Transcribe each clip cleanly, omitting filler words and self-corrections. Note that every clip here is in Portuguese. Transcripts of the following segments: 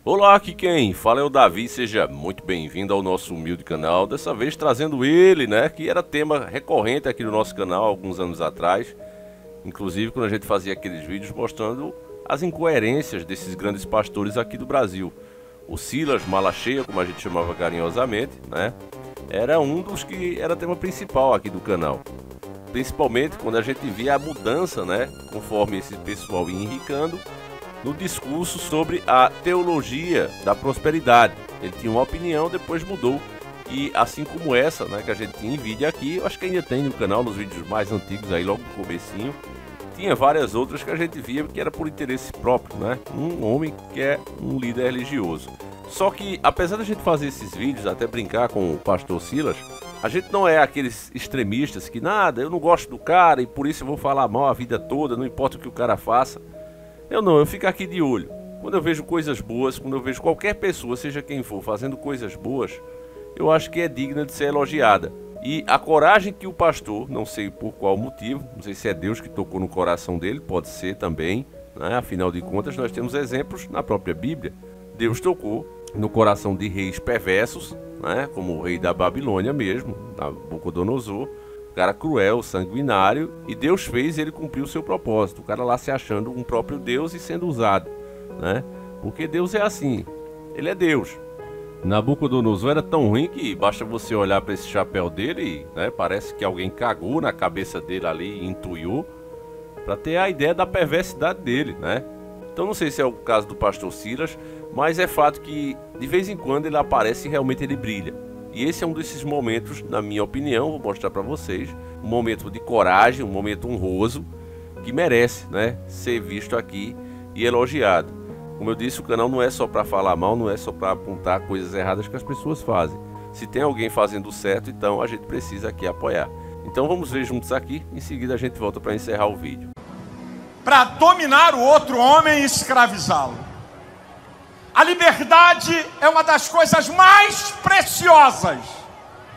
Olá, aqui quem fala é o Davi, seja muito bem-vindo ao nosso humilde canal. Dessa vez trazendo ele, que era tema recorrente aqui no nosso canal alguns anos atrás. Inclusive quando a gente fazia aqueles vídeos mostrando as incoerências desses grandes pastores aqui do Brasil. O Silas Malacheia, como a gente chamava carinhosamente, era um dos que era tema principal aqui do canal. Principalmente quando a gente via a mudança, conforme esse pessoal ia enricando, no discurso sobre a teologia da prosperidade. Ele tinha uma opinião, depois mudou. E assim como essa, que a gente tinha em vídeo aqui, eu acho que ainda tem no canal, nos vídeos mais antigos aí, logo no comecinho, tinha várias outras que a gente via que era por interesse próprio, Um homem que é um líder religioso. Só que, apesar da gente fazer esses vídeos, até brincar com o pastor Silas, a gente não é aqueles extremistas que eu não gosto do cara e por isso eu vou falar mal a vida toda, não importa o que o cara faça. Eu fico aqui de olho. Quando eu vejo coisas boas, quando eu vejo qualquer pessoa, seja quem for, fazendo coisas boas, eu acho que é digna de ser elogiada. E a coragem que o pastor, não sei por qual motivo, não sei se é Deus que tocou no coração dele, pode ser também, afinal de contas nós temos exemplos na própria Bíblia. Deus tocou no coração de reis perversos, como o rei da Babilônia mesmo, Nabucodonosor, cara cruel, sanguinário, e Deus fez ele cumprir o seu propósito. O cara lá se achando um próprio Deus e sendo usado, Porque Deus é assim, ele é Deus. Nabucodonosor era tão ruim que basta você olhar para esse chapéu dele, parece que alguém cagou na cabeça dele ali e intuiu, para ter a ideia da perversidade dele, Então não sei se é o caso do pastor Silas, mas é fato que de vez em quando ele aparece e realmente ele brilha. E esse é um desses momentos, na minha opinião, vou mostrar para vocês, um momento de coragem, um momento honroso, que merece, ser visto aqui e elogiado. Como eu disse, o canal não é só para falar mal, não é só para apontar coisas erradas que as pessoas fazem. Se tem alguém fazendo certo, então a gente precisa aqui apoiar. Então vamos ver juntos aqui, em seguida a gente volta para encerrar o vídeo. Para dominar o outro homem e escravizá-lo. A liberdade é uma das coisas mais preciosas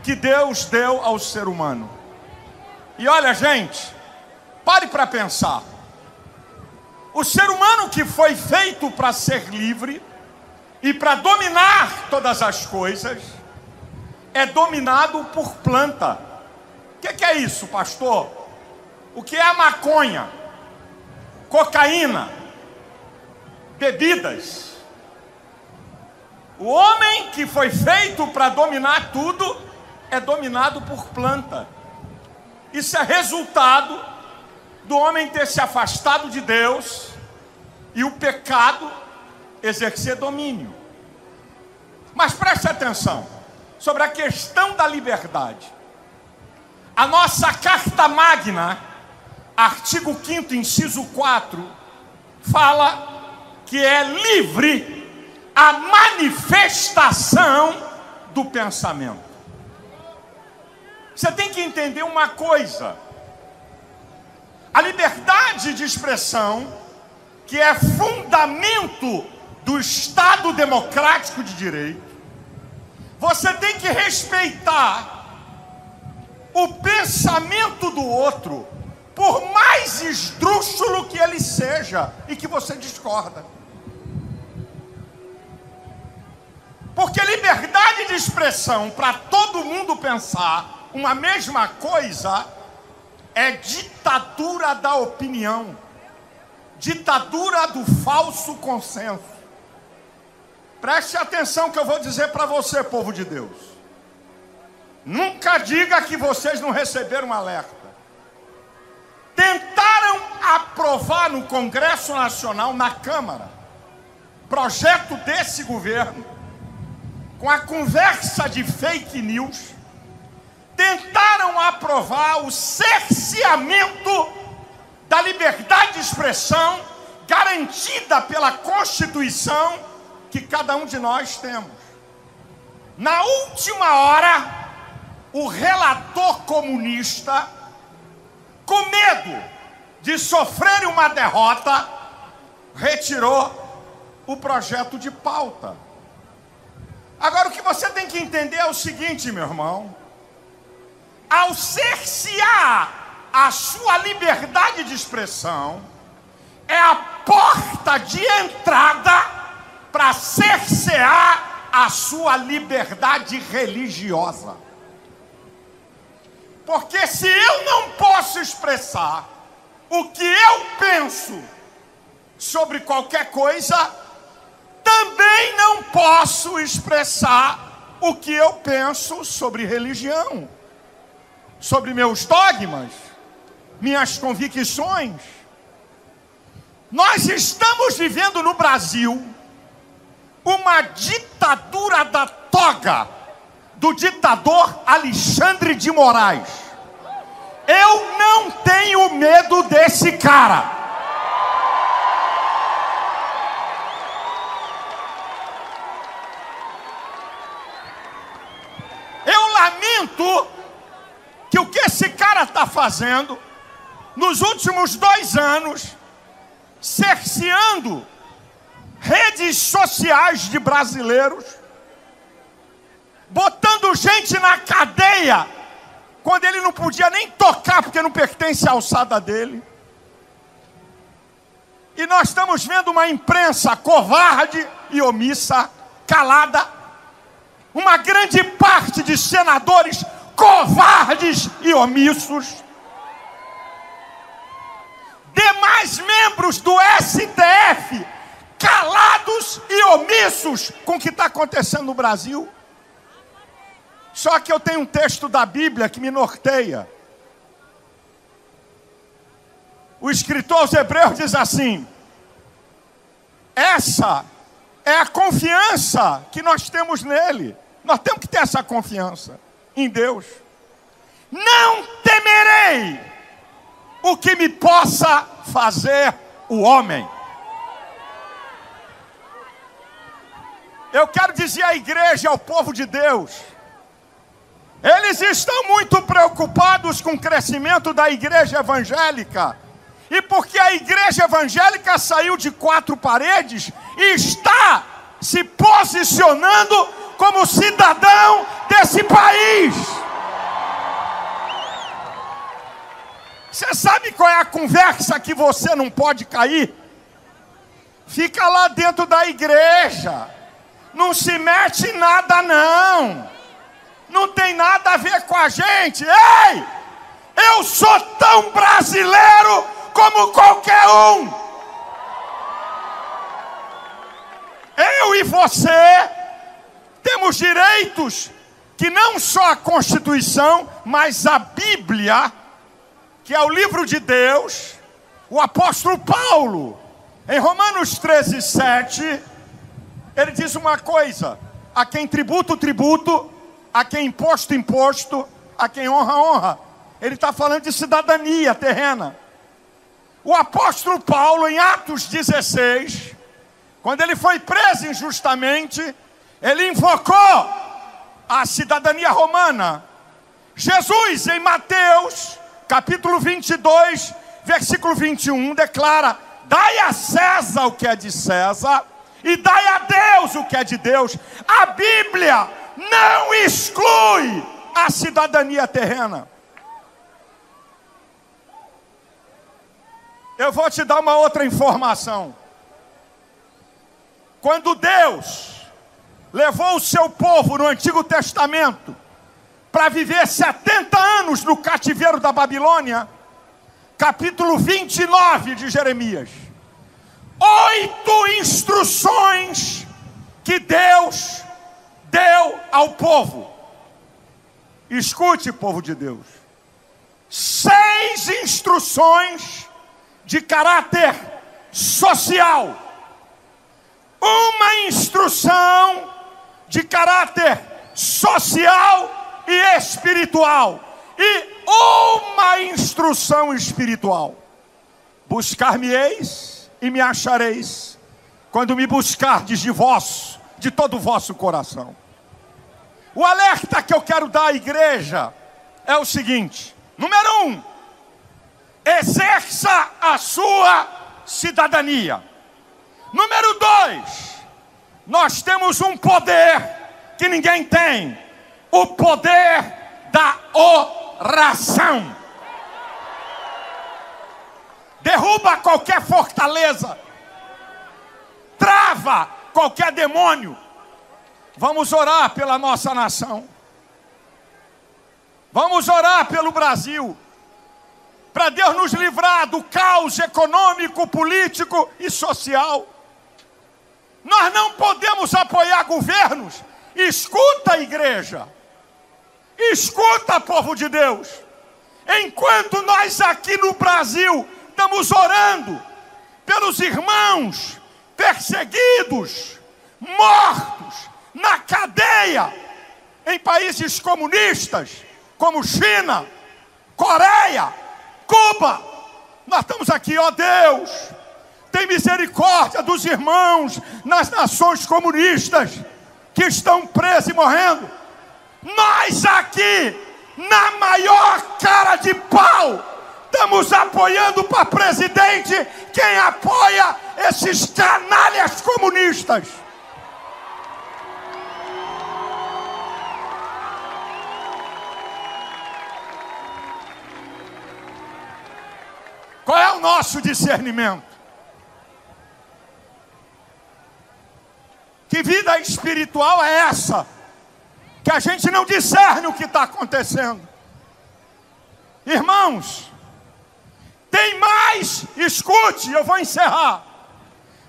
que Deus deu ao ser humano. E olha, gente, pare para pensar. O ser humano que foi feito para ser livre e para dominar todas as coisas, é dominado por planta. O que é isso, pastor? O que é a maconha? Cocaína? Bebidas? O homem que foi feito para dominar tudo é dominado por planta. Isso é resultado do homem ter se afastado de Deus e o pecado exercer domínio. Mas preste atenção sobre a questão da liberdade. A nossa Carta Magna, artigo 5º, inciso 4, fala que é livre a manifestação do pensamento. Você tem que entender uma coisa: a liberdade de expressão, que é fundamento do Estado democrático de direito, você tem que respeitar o pensamento do outro, por mais esdrúxulo que ele seja e que você discorda. Porque liberdade de expressão para todo mundo pensar uma mesma coisa é ditadura da opinião, ditadura do falso consenso. Preste atenção que eu vou dizer para você, povo de Deus. Nunca diga que vocês não receberam alerta. Tentaram aprovar no Congresso Nacional, na Câmara, projeto desse governo, com a conversa de fake news, tentaram aprovar o cerceamento da liberdade de expressão garantida pela Constituição que cada um de nós temos. Na última hora, o relator comunista, com medo de sofrer uma derrota, retirou o projeto de pauta. Agora, o que você tem que entender é o seguinte, meu irmão: ao cercear a sua liberdade de expressão, é a porta de entrada para cercear a sua liberdade religiosa. Porque se eu não posso expressar o que eu penso sobre qualquer coisa, também não posso expressar o que eu penso sobre religião, sobre meus dogmas, minhas convicções. Nós estamos vivendo no Brasil uma ditadura da toga do ditador Alexandre de Moraes. Eu não tenho medo desse cara. Eu lamento que o que esse cara está fazendo nos últimos 2 anos, cerceando redes sociais de brasileiros, botando gente na cadeia quando ele não podia nem tocar porque não pertence à alçada dele. E nós estamos vendo uma imprensa covarde e omissa, calada, uma grande parte de senadores covardes e omissos, demais membros do STF calados e omissos com o que está acontecendo no Brasil. Só que eu tenho um texto da Bíblia que me norteia. O escritor aos Hebreus diz assim: essa é a confiança que nós temos nele. Nós temos que ter essa confiança em Deus. Não temerei o que me possa fazer o homem. Eu quero dizer à igreja, ao povo de Deus, eles estão muito preocupados com o crescimento da igreja evangélica. E porque a igreja evangélica saiu de 4 paredes e está se posicionando como cidadão desse país. Você sabe qual é a conversa que você não pode cair? Fica lá dentro da igreja. Não se mete em nada, não. Não tem nada a ver com a gente. Ei! Eu sou tão brasileiro como qualquer um. Eu e você temos direitos que não só a Constituição, mas a Bíblia, que é o livro de Deus, o apóstolo Paulo, em Romanos 13:7, ele diz uma coisa: a quem tributo, tributo, a quem imposto, imposto, a quem honra, honra. Ele está falando de cidadania terrena. O apóstolo Paulo, em Atos 16, quando ele foi preso injustamente, ele invocou a cidadania romana. Jesus, em Mateus, capítulo 22, versículo 21, declara: dai a César o que é de César e dai a Deus o que é de Deus. A Bíblia não exclui a cidadania terrena. Eu vou te dar uma outra informação. Quando Deus levou o seu povo no Antigo Testamento para viver 70 anos no cativeiro da Babilônia, capítulo 29 de Jeremias, 8 instruções que Deus deu ao povo. Escute, povo de Deus. 6 instruções de caráter social. Uma instrução de caráter social e espiritual. E uma instrução espiritual. Buscar-me-eis e me achareis, quando me buscardes de todo o vosso coração. O alerta que eu quero dar à igreja é o seguinte: número 1, exerça a sua cidadania. Número 2, nós temos um poder que ninguém tem: o poder da oração. Derruba qualquer fortaleza, trava qualquer demônio. Vamos orar pela nossa nação. Vamos orar pelo Brasil, para Deus nos livrar do caos econômico, político e social. Nós não podemos apoiar governos. Escuta a igreja, escuta, povo de Deus. Enquanto nós aqui no Brasil estamos orando pelos irmãos perseguidos, mortos, na cadeia, em países comunistas, como China, Coreia, Cuba, nós estamos aqui, ó Deus, tem misericórdia dos irmãos nas nações comunistas que estão presos e morrendo. Nós aqui, na maior cara de pau, estamos apoiando para presidente quem apoia esses canalhas comunistas. Qual é o nosso discernimento? Que vida espiritual é essa? Que a gente não discerne o que está acontecendo. Irmãos, tem mais, escute, eu vou encerrar.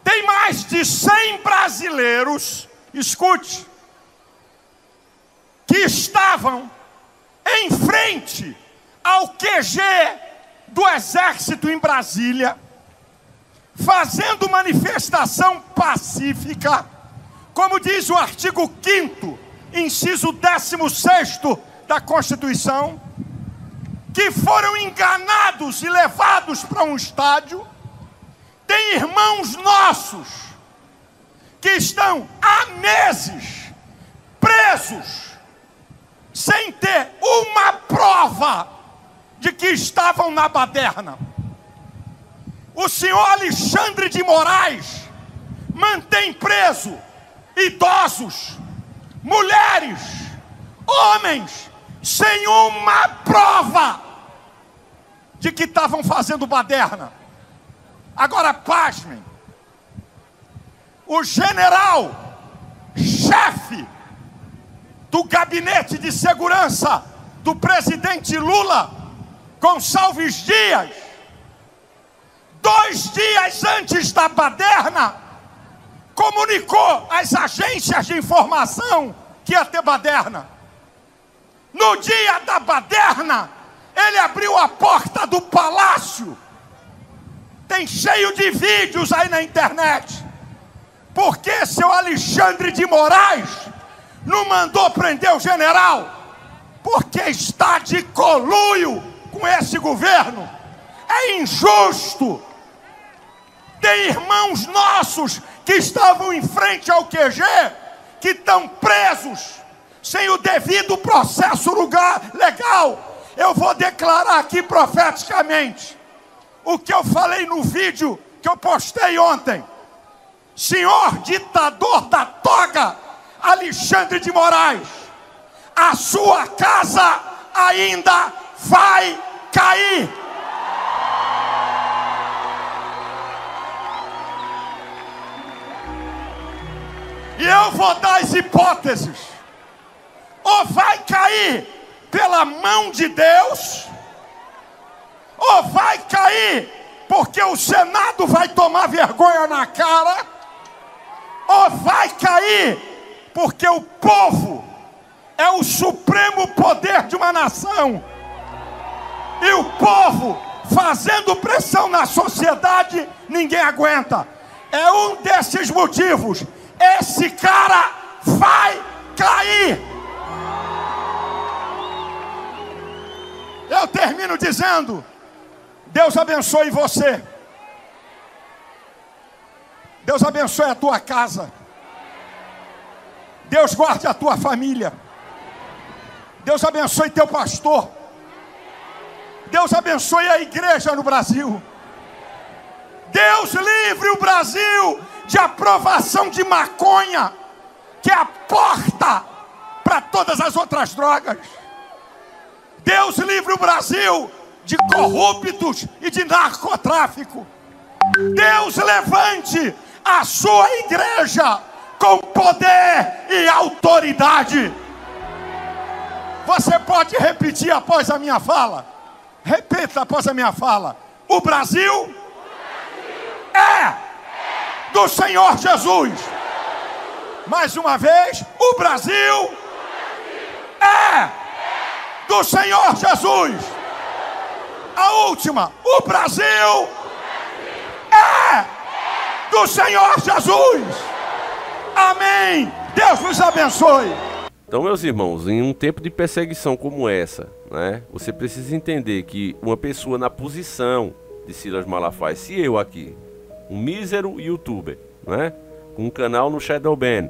Tem mais de 100 brasileiros, escute, que estavam em frente ao QG do Exército em Brasília, fazendo manifestação pacífica, como diz o artigo 5º, inciso 16º da Constituição, que foram enganados e levados para um estádio. Tem irmãos nossos que estão há meses presos, sem ter uma prova de que estavam na baderna. O senhor Alexandre de Moraes mantém preso idosos, mulheres, homens, sem uma prova de que estavam fazendo baderna. Agora, pasmem, o general chefe do gabinete de segurança do presidente Lula, Gonçalves Dias, 2 dias antes da baderna, comunicou às agências de informação que ia ter baderna. No dia da baderna, ele abriu a porta do palácio. Tem cheio de vídeos aí na internet. Por que seu Alexandre de Moraes não mandou prender o general? Porque está de conluio com esse governo. É injusto. Tem irmãos nossos que estavam em frente ao QG, que estão presos sem o devido processo legal. Eu vou declarar aqui profeticamente o que eu falei no vídeo que eu postei ontem. Senhor ditador da toga, Alexandre de Moraes, a sua casa ainda vai cair. E eu vou dar as hipóteses. Ou vai cair pela mão de Deus, ou vai cair porque o Senado vai tomar vergonha na cara, ou vai cair porque o povo é o supremo poder de uma nação. E o povo fazendo pressão na sociedade, ninguém aguenta. É um desses motivos. Esse cara vai cair. Eu termino dizendo: Deus abençoe você. Deus abençoe a tua casa. Deus guarde a tua família. Deus abençoe teu pastor. Deus abençoe a igreja no Brasil. Deus livre o Brasil de aprovação de maconha, que é a porta para todas as outras drogas. Deus livre o Brasil de corruptos e de narcotráfico. Deus levante a sua igreja com poder e autoridade. Você pode repetir após a minha fala? Repita após a minha fala. O Brasil é do Senhor Jesus. Mais uma vez, o Brasil é do Senhor Jesus. A última, o Brasil é do Senhor Jesus. Amém. Deus nos abençoe. Então, meus irmãos, em um tempo de perseguição como essa, né, você precisa entender que uma pessoa na posição de Silas Malafaia, se eu aqui, um mísero youtuber, né, com um canal no Shadowban,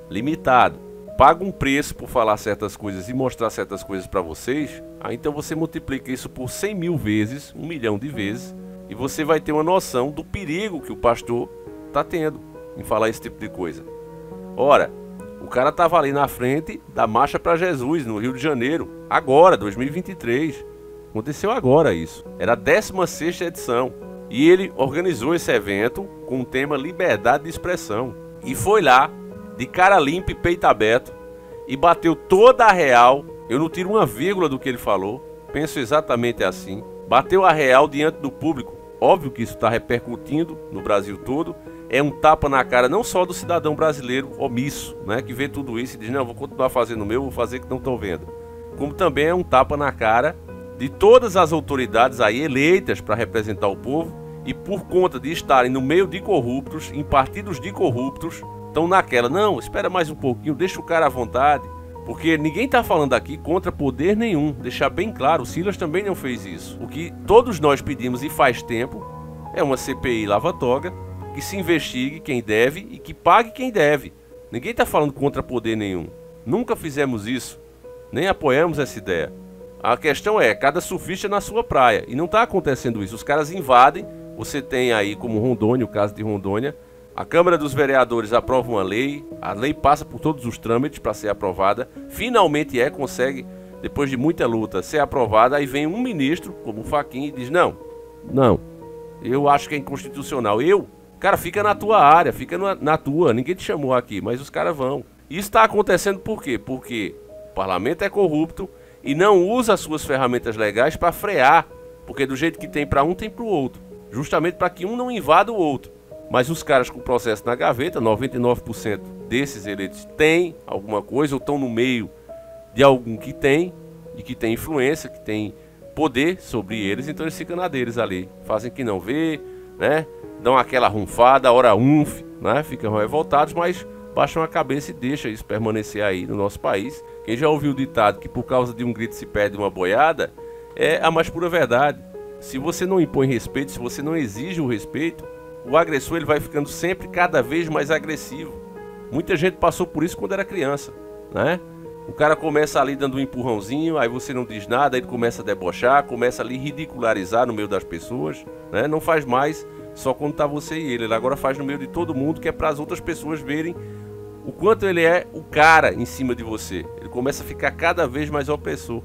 limitado, paga um preço por falar certas coisas e mostrar certas coisas para vocês, aí então você multiplica isso por 100 mil vezes, 1 milhão de vezes, e você vai ter uma noção do perigo que o pastor está tendo em falar esse tipo de coisa. Ora, o cara estava ali na frente da Marcha para Jesus, no Rio de Janeiro, agora, 2023. Aconteceu agora isso. Era a 16ª edição. E ele organizou esse evento com o tema Liberdade de Expressão. E foi lá, de cara limpa e peito aberto, e bateu toda a real. Eu não tiro uma vírgula do que ele falou. Penso exatamente assim. Bateu a real diante do público. Óbvio que isso está repercutindo no Brasil todo. É um tapa na cara não só do cidadão brasileiro omisso, né, que vê tudo isso e diz, não, vou continuar fazendo o meu, vou fazer que não estão vendo. Como também é um tapa na cara de todas as autoridades aí eleitas para representar o povo e por conta de estarem no meio de corruptos, em partidos de corruptos, estão naquela, não, espera mais um pouquinho, deixa o cara à vontade, porque ninguém está falando aqui contra poder nenhum, deixar bem claro, o Silas também não fez isso. O que todos nós pedimos e faz tempo é uma CPI lava-toga, que se investigue quem deve e que pague quem deve. Ninguém está falando contra poder nenhum. Nunca fizemos isso, nem apoiamos essa ideia. A questão é, cada surfista na sua praia, e não está acontecendo isso. Os caras invadem, você tem aí como Rondônia, o caso de Rondônia, a Câmara dos Vereadores aprova uma lei, a lei passa por todos os trâmites para ser aprovada, finalmente consegue, depois de muita luta, ser aprovada, aí vem um ministro, como o Fachin, e diz, não, eu acho que é inconstitucional, cara, fica na tua área, fica na tua, ninguém te chamou aqui, mas os caras vão. Isso está acontecendo por quê? Porque o parlamento é corrupto e não usa as suas ferramentas legais para frear, porque do jeito que tem para um, tem para o outro, justamente para que um não invada o outro. Mas os caras com o processo na gaveta, 99% desses eleitos têm alguma coisa ou estão no meio de algum que tem, e que tem influência, que tem poder sobre eles, então eles ficam na deles ali, fazem que não vê, né? Dão aquela runfada, hora né? Ficam revoltados, mas baixam a cabeça e deixam isso permanecer aí no nosso país. Quem já ouviu o ditado que por causa de um grito se perde uma boiada, é a mais pura verdade. Se você não impõe respeito, se você não exige o respeito, o agressor ele vai ficando sempre cada vez mais agressivo. Muita gente passou por isso quando era criança, né? O cara começa ali dando um empurrãozinho, aí você não diz nada, aí ele começa a debochar, começa ali a ridicularizar no meio das pessoas, né? Não faz mais só quando tá você e ele agora faz no meio de todo mundo, que é para as outras pessoas verem o quanto ele é o cara em cima de você. Ele começa a ficar cada vez mais opressor.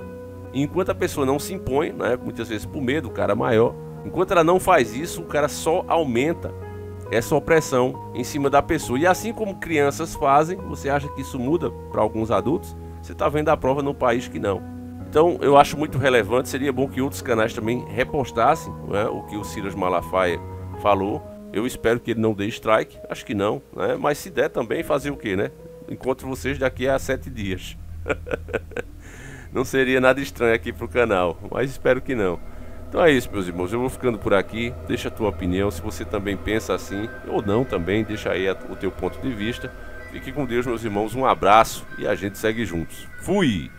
E enquanto a pessoa não se impõe, né, muitas vezes por medo, o cara maior, enquanto ela não faz isso, o cara só aumenta essa opressão em cima da pessoa. E assim como crianças fazem, você acha que isso muda para alguns adultos? Você está vendo a prova num país que não. Então eu acho muito relevante, seria bom que outros canais também repostassem, né, o que o Silas Malafaia falou. Eu espero que ele não dê strike, acho que não, né? Mas se der também, fazer o que, né? Encontro vocês daqui a 7 dias. Não seria nada estranho aqui pro canal, mas espero que não. Então é isso, meus irmãos, eu vou ficando por aqui. Deixa a tua opinião, se você também pensa assim ou não também, deixa aí o teu ponto de vista. Fique com Deus, meus irmãos, um abraço e a gente segue juntos. Fui!